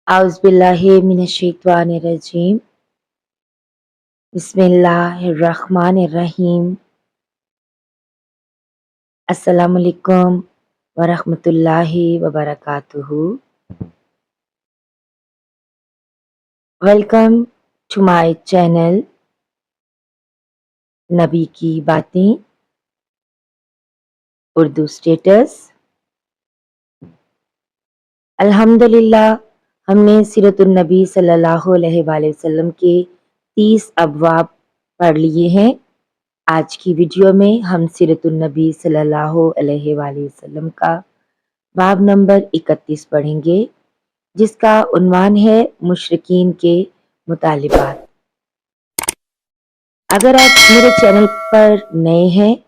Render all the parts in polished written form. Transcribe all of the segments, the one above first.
औज़ुबिल्लाहि मिनश्शैतानिर्रजीम। बिस्मिल्लाहिर्रहमानिर्रहीम। अस्सलामुअलैकुम वरहमतुल्लाहि वबरकातुहू। वेलकम टू माय चैनल नबी की बातें उर्दू स्टेटस। अल्हम्दुलिल्लाह, हमने सीरतुन नबी सल्लल्लाहु अलैहि वसल्लम के 30 अबवाब पढ़ लिए हैं। आज की वीडियो में हम सीरतुन नबी सल्लल्लाहु अलैहि वसल्लम का बाब नंबर 31 पढ़ेंगे, जिसका उन्वान है मुशरिकीन के मुतालिबात। अगर आप मेरे चैनल पर नए हैं,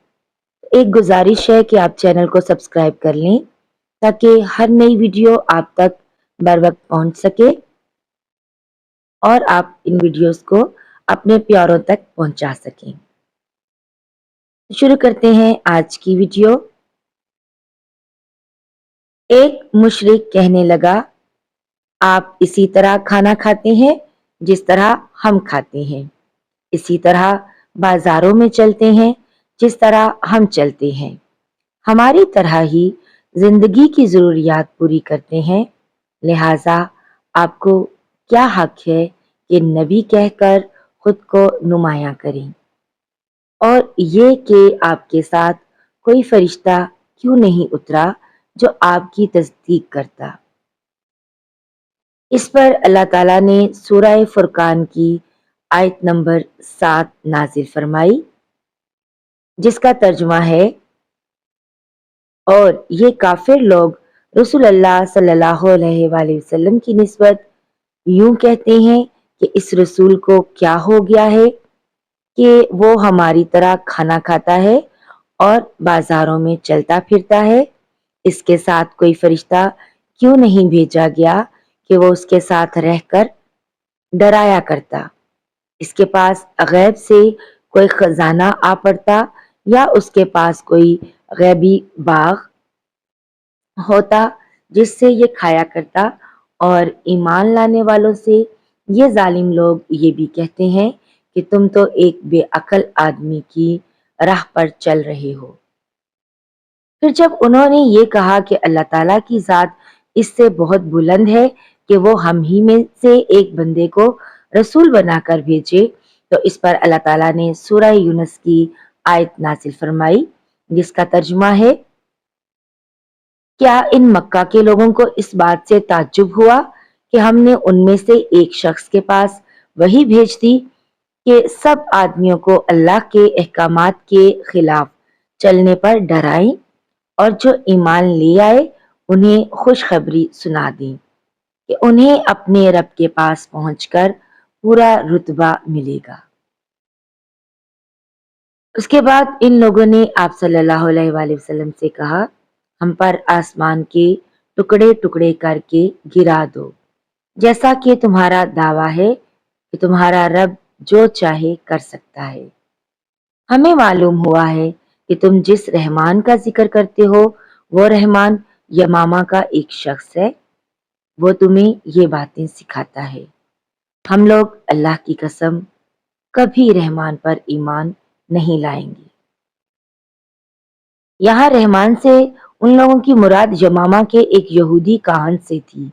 एक गुजारिश है कि आप चैनल को सब्सक्राइब कर लें ताकि हर नई वीडियो आप तक बर वक्त पहुंच सके और आप इन वीडियोस को अपने प्यारों तक पहुंचा सकें। शुरू करते हैं आज की वीडियो। एक मुशरिक कहने लगा, आप इसी तरह खाना खाते हैं जिस तरह हम खाते हैं, इसी तरह बाजारों में चलते हैं जिस तरह हम चलते हैं, हमारी तरह ही जिंदगी की जरूरियात पूरी करते हैं, लिहाजा आपको क्या हक है कि नबी कहकर खुद को नुमायां करें, और ये कि आपके साथ कोई फरिश्ता क्यों नहीं उतरा जो आपकी तस्दीक करता। इस पर अल्लाह ताला ने सूरह फुरकान की आयत नंबर 7 नाजिल फरमाई, जिसका तर्जुमा है, और ये काफिर लोग रसूल अल्लाह सल्लल्लाहु अलैहि वसल्लम की निस्बत यूं कहते हैं कि इस रसूल को क्या हो गया है कि वो हमारी तरह खाना खाता है और बाजारों में चलता फिरता है। इसके साथ कोई फरिश्ता क्यों नहीं भेजा गया कि वो उसके साथ रहकर डराया करता। इसके पास गैब से कोई खजाना आ पड़ता या उसके पास कोई गैबी बाग होता जिससे ये खाया करता। और ईमान लाने वालों से ये जालिम लोग ये भी कहते हैं कि तुम तो एक बेअक्ल आदमी की राह पर चल रहे हो। फिर जब उन्होंने ये कहा कि अल्लाह ताला की ज़ात इससे बहुत बुलंद है कि वो हम ही में से एक बंदे को रसूल बनाकर भेजे, तो इस पर अल्लाह ताला ने सूरह यूनुस की आयत नाजिल फरमाई, जिसका तर्जुमा है, क्या इन मक्का के लोगों को इस बात से ताज्जुब हुआ कि हमने उनमें से एक शख्स के पास वही भेज दी कि सब आदमियों को अल्लाह के अहकामात के खिलाफ चलने पर डराएं, और जो ईमान ले आए उन्हें खुशखबरी सुना दी कि उन्हें अपने रब के पास पहुंचकर पूरा रुतबा मिलेगा। उसके बाद इन लोगों ने आप सल्लल्लाहु अलैहि वसल्लम से कहा, हम पर आसमान के टुकड़े टुकड़े करके गिरा दो, जैसा कि तुम्हारा दावा है कि तुम्हारा रब जो चाहे कर सकता है। हमें मालूम हुआ है कि तुम जिस रहमान का जिक्र करते हो वो रहमान यमामा का एक शख्स है, वो तुम्हें ये बातें सिखाता है। हम लोग अल्लाह की कसम कभी रहमान पर ईमान नहीं लाएंगे। यहाँ रहमान से उन लोगों की मुराद यमामा के एक यहूदी काहन से थी।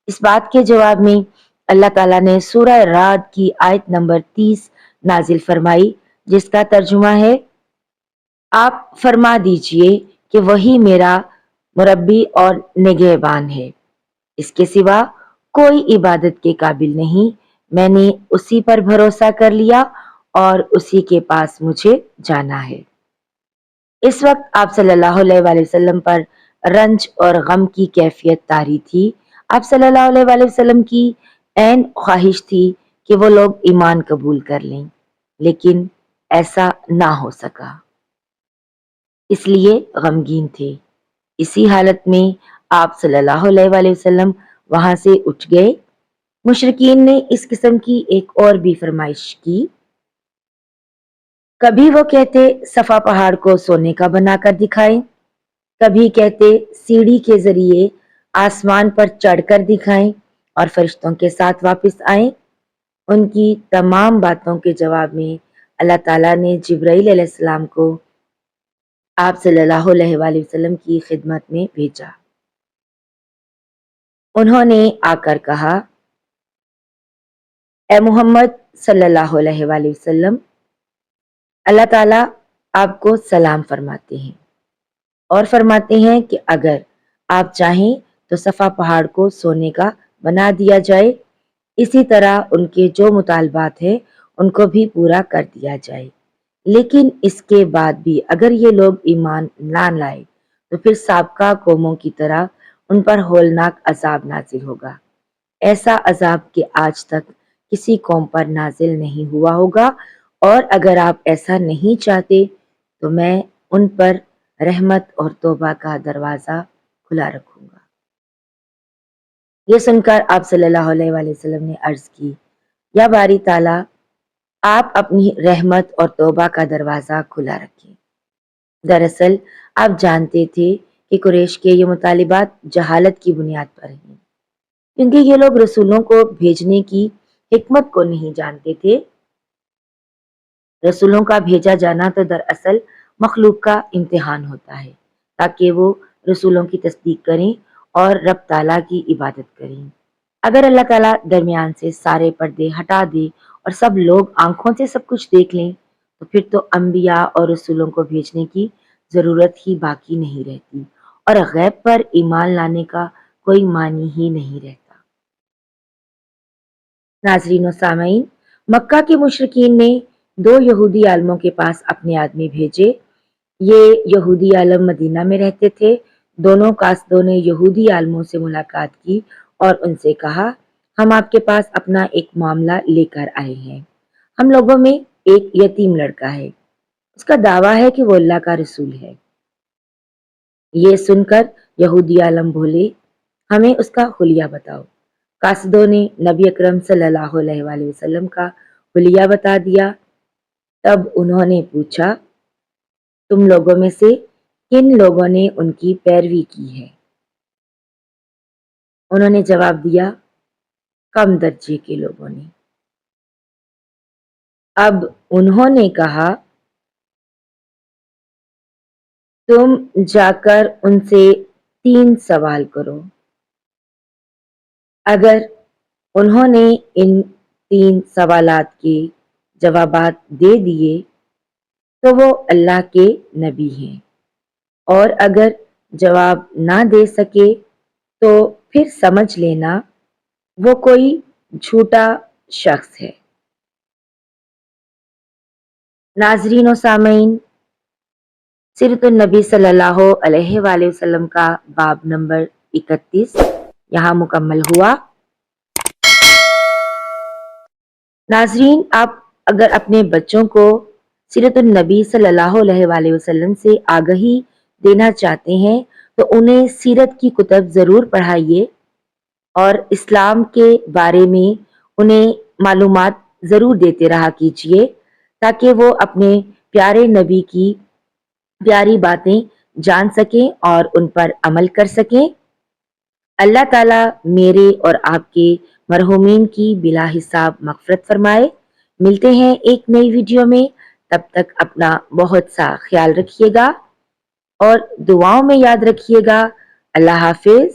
इस बात के जवाब में अल्लाह ताला ने सूरह राद की आयत नंबर 30 नाजिल फरमाई, जिसका तर्जुमा है, आप फरमा दीजिए कि वही मेरा मुरब्बी और निगहबान है, इसके सिवा कोई इबादत के काबिल नहीं। मैंने उसी पर भरोसा कर लिया और उसी के पास मुझे जाना है। इस वक्त आप सल्लल्लाहु अलैहि वसल्लम पर रंज और गम की कैफियत तारी थी। आप सल्लल्लाहु अलैहि वसल्लम की ऐन ख्वाहिश थी कि वो लोग ईमान कबूल कर लें, लेकिन ऐसा ना हो सका, इसलिए गमगीन थे। इसी हालत में आप सल्लल्लाहु अलैहि वसल्लम वहां से उठ गए। मुशरिकीन ने इस किस्म की एक और भी फरमाइश की। कभी वो कहते सफा पहाड़ को सोने का बनाकर दिखाएं, कभी कहते सीढ़ी के जरिए आसमान पर चढ़कर दिखाएं, اور فرشتوں کے ساتھ واپس آئیں۔ ان کی تمام باتوں کے جواب میں اللہ تعالیٰ نے جبرائیل علیہ السلام کو آپ صلی اللہ علیہ وآلہ وسلم کی خدمت میں بھیجا۔ انہوں نے آ کر کہا، اے محمد صلی اللہ علیہ وآلہ وسلم، اللہ تعالیٰ آپ کو سلام فرماتے ہیں اور فرماتے ہیں کہ اگر آپ چاہیں تو صفا پہاڑ کو سونے کا بنا دیا جائے، اسی طرح ان کے جو مطالبات ہیں ان کو بھی پورا کر دیا جائے، لیکن اس کے بعد بھی اگر یہ لوگ ایمان نہ لائے تو پھر سابقہ قوموں کی طرح ان پر ہولناک عذاب نازل ہوگا، ایسا عذاب کہ آج تک کسی قوم پر نازل نہیں ہوا ہوگا، اور اگر آپ ایسا نہیں چاہتے تو میں ان پر رحمت اور توبہ کا دروازہ کھلا رکھوں گا۔ یہ سن کر آپ صلی اللہ علیہ وآلہ وسلم نے عرض کی، یا باری تعالیٰ، آپ اپنی رحمت اور توبہ کا دروازہ کھلا رکھیں۔ دراصل آپ جانتے تھے کہ قریش کے یہ مطالبات جہالت کی بنیاد پر ہیں، کیونکہ یہ لوگ رسولوں کو بھیجنے کی حکمت کو نہیں جانتے تھے۔ رسولوں کا بھیجا جانا تو دراصل مخلوق کا امتحان ہوتا ہے، تاکہ وہ رسولوں کی تصدیق کریں اور رب تعالیٰ کی عبادت کریں۔ اگر اللہ تعالیٰ درمیان سے سارے پردے ہٹا دے اور سب لوگ آنکھوں سے سب کچھ دیکھ لیں تو پھر تو انبیاء اور رسولوں کو بھیجنے کی ضرورت ہی باقی نہیں رہتی، اور غیب پر ایمان لانے کا کوئی معنی ہی نہیں رہتا۔ ناظرین و سامعین، مکہ کے مشرکین نے 2 یہودی عالموں کے پاس اپنے آدمی بھیجے۔ یہ یہودی عالم مدینہ میں رہتے تھے۔ دونوں قاصدوں نے یہودی عالموں سے ملاقات کی اور ان سے کہا، ہم آپ کے پاس اپنا ایک معاملہ لے کر آئے ہیں۔ ہم لوگوں میں ایک یتیم لڑکا ہے، اس کا دعویٰ ہے کہ وہ اللہ کا رسول ہے۔ یہ سن کر یہودی عالم بولے، ہمیں اس کا حلیہ بتاؤ۔ قاصدوں نے نبی اکرم صلی اللہ علیہ وآلہ وسلم کا حلیہ بتا دیا۔ تب انہوں نے پوچھا، تم لوگوں میں سے کن لوگوں نے ان کی پیروی کی ہے؟ انہوں نے جواب دیا، کم درجے کے لوگوں نے۔ اب انہوں نے کہا، تم جا کر ان سے 3 سوال کرو۔ اگر انہوں نے ان 3 سوالات کے جوابات دے دیے تو وہ اللہ کے نبی ہیں، اور اگر جواب نہ دے سکے تو پھر سمجھ لینا وہ کوئی جھوٹا شخص ہے۔ ناظرین و سامعین، سیرت النبی صلی اللہ علیہ وآلہ وسلم کا باب نمبر 31 یہاں مکمل ہوا۔ ناظرین، آپ اگر اپنے بچوں کو سیرت النبی صلی اللہ علیہ وآلہ وسلم سے آگہی دینا چاہتے ہیں تو انہیں سیرت کی کتب ضرور پڑھائیے اور اسلام کے بارے میں انہیں معلومات ضرور دیتے رہا کیجیے، تاکہ وہ اپنے پیارے نبی کی پیاری باتیں جان سکیں اور ان پر عمل کر سکیں۔ اللہ تعالیٰ میرے اور آپ کے مرحومین کی بلا حساب مغفرت فرمائے۔ ملتے ہیں ایک نئی ویڈیو میں، تب تک اپنا بہت سا خیال رکھیے گا اور دعاؤں میں یاد رکھیے گا۔ اللہ حافظ۔